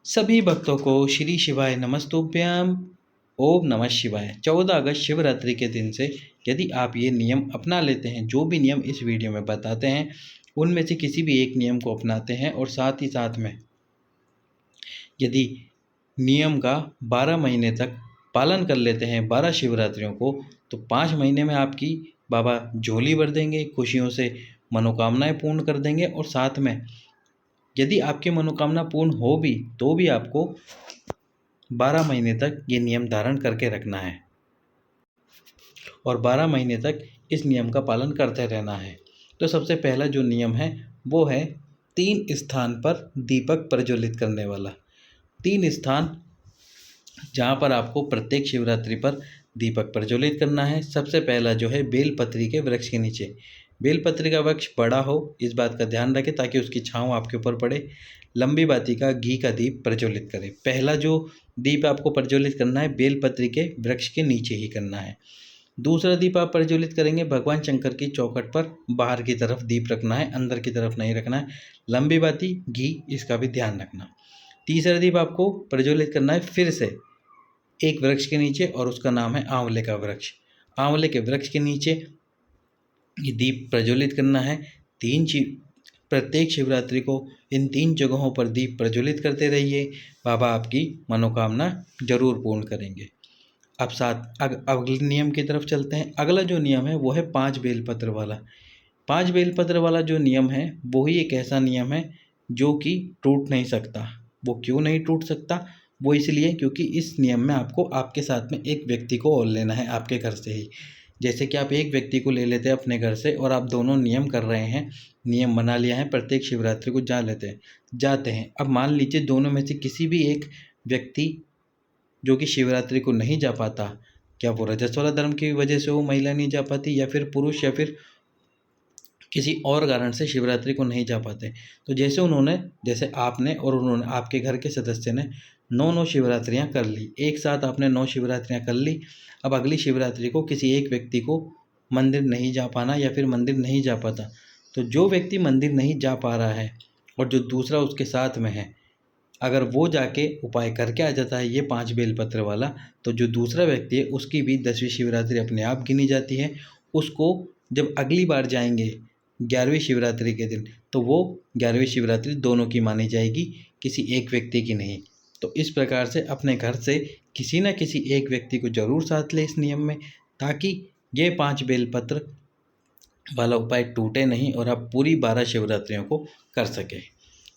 सभी भक्तों को श्री शिवाय नमस्तुभ्यम। ओम नमः शिवाय। 14 अगस्त शिवरात्रि के दिन से यदि आप ये नियम अपना लेते हैं, जो भी नियम इस वीडियो में बताते हैं उनमें से किसी भी एक नियम को अपनाते हैं और साथ ही साथ में यदि नियम का 12 महीने तक पालन कर लेते हैं, 12 शिवरात्रियों को, तो 5 महीने में आपकी बाबा झोली भर देंगे, खुशियों से मनोकामनाएं पूर्ण कर देंगे। और साथ में यदि आपकी मनोकामना पूर्ण हो भी तो भी आपको 12 महीने तक ये नियम धारण करके रखना है और 12 महीने तक इस नियम का पालन करते रहना है। तो सबसे पहला जो नियम है वो है 3 स्थान पर दीपक प्रज्वलित करने वाला। 3 स्थान जहाँ पर आपको प्रत्येक शिवरात्रि पर दीपक प्रज्वलित करना है। सबसे पहला जो है बेलपत्री के वृक्ष के नीचे। बेलपत्री का वृक्ष बड़ा हो, इस बात का ध्यान रखें ताकि उसकी छाँव आपके ऊपर पड़े। लंबी बाती का घी का दीप प्रज्वलित करें। पहला जो दीप आपको प्रज्वलित करना है बेलपत्री के वृक्ष के नीचे ही करना है। दूसरा दीप आप प्रज्वलित करेंगे भगवान शंकर की चौखट पर, बाहर की तरफ दीप रखना है, अंदर की तरफ नहीं रखना है। लंबी बाती घी, इसका भी ध्यान रखना। तीसरा दीप आपको प्रज्वलित करना है फिर से एक वृक्ष के नीचे और उसका नाम है आंवले का वृक्ष। आंवले के वृक्ष के नीचे ये दीप प्रज्वलित करना है। प्रत्येक शिवरात्रि को इन 3 जगहों पर दीप प्रज्वलित करते रहिए, बाबा आपकी मनोकामना जरूर पूर्ण करेंगे। अब अगले नियम की तरफ चलते हैं। अगला जो नियम है वो है 5 बेलपत्र वाला। 5 बेलपत्र वाला जो नियम है वो ही एक ऐसा नियम है जो कि टूट नहीं सकता। वो क्यों नहीं टूट सकता? वो इसलिए क्योंकि इस नियम में आपको आपके साथ में एक व्यक्ति को और लेना है आपके घर से ही। जैसे कि आप एक व्यक्ति को ले लेते हैं अपने घर से और आप दोनों नियम कर रहे हैं, नियम बना लिया है, प्रत्येक शिवरात्रि को जाते हैं। अब मान लीजिए दोनों में से किसी भी एक व्यक्ति जो कि शिवरात्रि को नहीं जा पाता, क्या वो रजस्वला धर्म की वजह से वो महिला नहीं जा पाती या फिर पुरुष या फिर किसी और कारण से शिवरात्रि को नहीं जा पाते, तो जैसे आपने और उन्होंने, आपके घर के सदस्य ने 9 शिवरात्रियाँ कर ली, एक साथ आपने 9 शिवरात्रियाँ कर ली। अब अगली शिवरात्रि को किसी एक व्यक्ति को मंदिर नहीं जा पाना या फिर मंदिर नहीं जा पाता, तो जो व्यक्ति मंदिर नहीं जा पा रहा है और जो दूसरा उसके साथ में है, अगर वो जाके उपाय करके आ जाता है ये 5 बेलपत्र वाला, तो जो दूसरा व्यक्ति है उसकी भी 10वीं शिवरात्रि अपने आप गिनी जाती है। उसको जब अगली बार जाएंगे 11वीं शिवरात्रि के दिन, तो वो 11वीं शिवरात्रि दोनों की मानी जाएगी, किसी एक व्यक्ति की नहीं। तो इस प्रकार से अपने घर से किसी न किसी एक व्यक्ति को जरूर साथ ले इस नियम में, ताकि ये 5 बेलपत्र वाला उपाय टूटे नहीं और आप पूरी 12 शिवरात्रियों को कर सकें।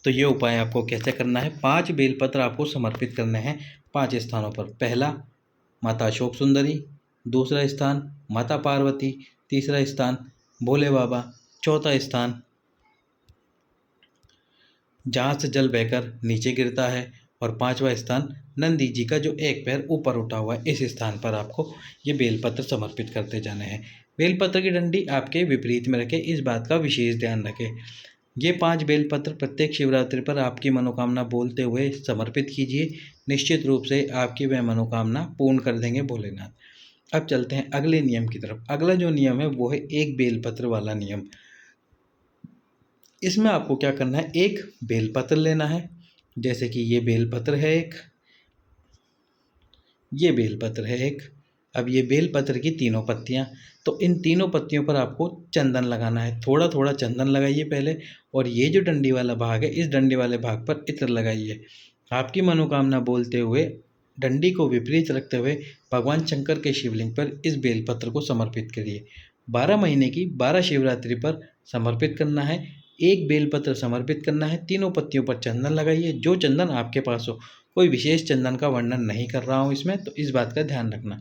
तो ये उपाय आपको कैसे करना है? 5 बेलपत्र आपको समर्पित करने हैं 5 स्थानों पर। पहला माता अशोक सुंदरी, दूसरा स्थान माता पार्वती, तीसरा स्थान भोले बाबा, चौथा स्थान जहाँ से जल बहकर नीचे गिरता है, और 5वां स्थान नंदी जी का जो एक पैर ऊपर उठा हुआ है, इस स्थान पर आपको ये बेलपत्र समर्पित करते जाने हैं। बेलपत्र की डंडी आपके विपरीत में रखें, इस बात का विशेष ध्यान रखें। ये 5 बेलपत्र प्रत्येक शिवरात्रि पर आपकी मनोकामना बोलते हुए समर्पित कीजिए, निश्चित रूप से आपकी वह मनोकामना पूर्ण कर देंगे भोलेनाथ। अब चलते हैं अगले नियम की तरफ। अगला जो नियम है वो है एक बेलपत्र वाला नियम। इसमें आपको क्या करना है, एक बेलपत्र लेना है, जैसे कि ये बेलपत्र है एक, ये बेलपत्र है एक। अब ये बेलपत्र की 3 पत्तियाँ, तो इन 3 पत्तियों पर आपको चंदन लगाना है। थोड़ा थोड़ा चंदन लगाइए पहले, और ये जो डंडी वाला भाग है इस डंडी वाले भाग पर इत्र लगाइए। आपकी मनोकामना बोलते हुए डंडी को विपरीत रखते हुए भगवान शंकर के शिवलिंग पर इस बेलपत्र को समर्पित करिए। 12 महीने की 12 शिवरात्रि पर समर्पित करना है। एक बेलपत्र समर्पित करना है, 3 पत्तियों पर चंदन लगाइए, जो चंदन आपके पास हो। कोई विशेष चंदन का वर्णन नहीं कर रहा हूँ इसमें, तो इस बात का ध्यान रखना।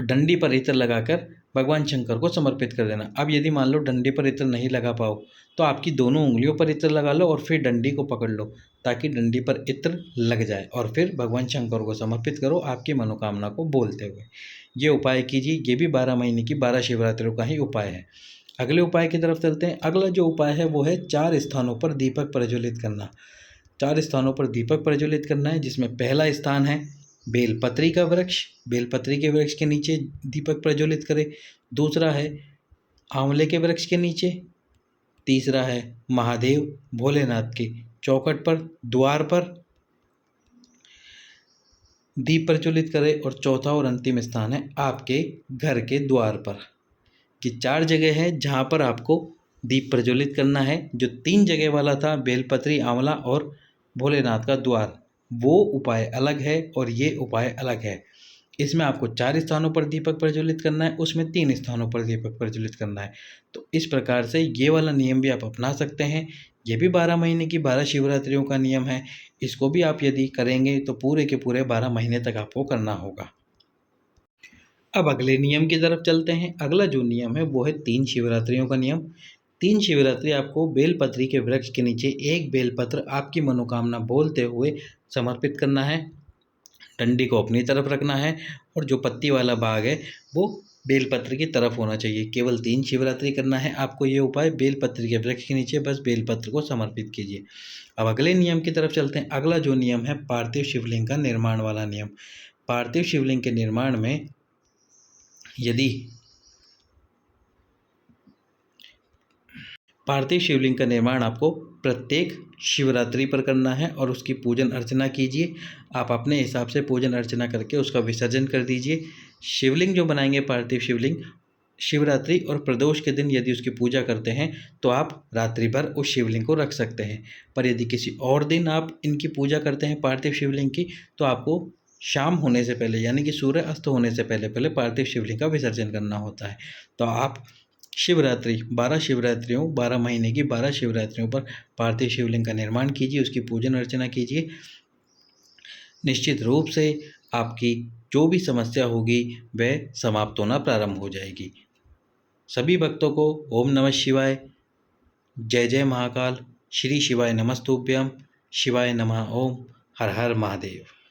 डंडी पर इत्र लगाकर भगवान शंकर को समर्पित कर देना। अब यदि मान लो डंडी पर इत्र नहीं लगा पाओ, तो आपकी दोनों उंगलियों पर इत्र लगा लो और फिर डंडी को पकड़ लो, ताकि डंडी पर इत्र लग जाए, और फिर भगवान शंकर को समर्पित करो आपकी मनोकामना को बोलते हुए। ये उपाय कीजिए, ये भी 12 महीने की 12 शिवरात्रियों का ही उपाय है। अगले उपाय की तरफ चलते हैं। अगला जो उपाय है वो है 4 स्थानों पर दीपक प्रज्वलित करना। 4 स्थानों पर दीपक प्रज्वलित करना है, जिसमें पहला स्थान है बेलपत्री का वृक्ष, बेलपत्री के वृक्ष के नीचे दीपक प्रज्वलित करें। दूसरा है आंवले के वृक्ष के नीचे। तीसरा है महादेव भोलेनाथ की चौखट पर, द्वार पर। दीप प्रज्वलित करें। और चौथा और अंतिम स्थान है आपके घर के द्वार पर। कि 4 जगह है जहाँ पर आपको दीप प्रज्वलित करना है। जो 3 जगह वाला था बेलपत्री, आंवला और भोलेनाथ का द्वार, वो उपाय अलग है और ये उपाय अलग है। इसमें आपको 4 स्थानों पर दीपक प्रज्वलित करना है, उसमें 3 स्थानों पर दीपक प्रज्वलित करना है। तो इस प्रकार से ये वाला नियम भी आप अपना सकते हैं। ये भी 12 महीने की 12 शिवरात्रियों का नियम है। इसको भी आप यदि करेंगे तो पूरे के पूरे 12 महीने तक आपको करना होगा। अब अगले नियम की तरफ चलते हैं। अगला जो नियम है वो है 3 शिवरात्रियों का नियम। 3 शिवरात्रि आपको बेलपत्री के वृक्ष के नीचे एक बेलपत्र आपकी मनोकामना बोलते हुए समर्पित करना है। डंडी को अपनी तरफ रखना है और जो पत्ती वाला भाग है वो बेलपत्र की तरफ होना चाहिए। केवल 3 शिवरात्रि करना है आपको ये उपाय। बेलपत्र के वृक्ष के नीचे बस बेलपत्र को समर्पित कीजिए। अब अगले नियम की तरफ चलते हैं। अगला जो नियम है पार्थिव शिवलिंग का निर्माण वाला नियम। पार्थिव शिवलिंग के निर्माण में यदि पार्थिव शिवलिंग का निर्माण आपको प्रत्येक शिवरात्रि पर करना है और उसकी पूजन अर्चना कीजिए। आप अपने हिसाब से पूजन अर्चना करके उसका विसर्जन कर दीजिए। शिवलिंग जो बनाएंगे पार्थिव शिवलिंग, शिवरात्रि और प्रदोष के दिन यदि उसकी पूजा करते हैं तो आप रात्रि भर उस शिवलिंग को रख सकते हैं। पर यदि किसी और दिन आप इनकी पूजा करते हैं पार्थिव शिवलिंग की, तो आपको शाम होने से पहले यानी कि सूर्य अस्त होने से पहले पहले पार्थिव शिवलिंग का विसर्जन करना होता है। तो आप शिवरात्रि 12 महीने की 12 शिवरात्रियों पर पार्थिव शिवलिंग का निर्माण कीजिए, उसकी पूजन अर्चना कीजिए। निश्चित रूप से आपकी जो भी समस्या होगी वह समाप्त होना प्रारंभ हो जाएगी। सभी भक्तों को ओम नमः शिवाय, जय जय महाकाल, श्री शिवाय नमस्तुभ्यम, शिवाय नमः, ओम, हर हर महादेव।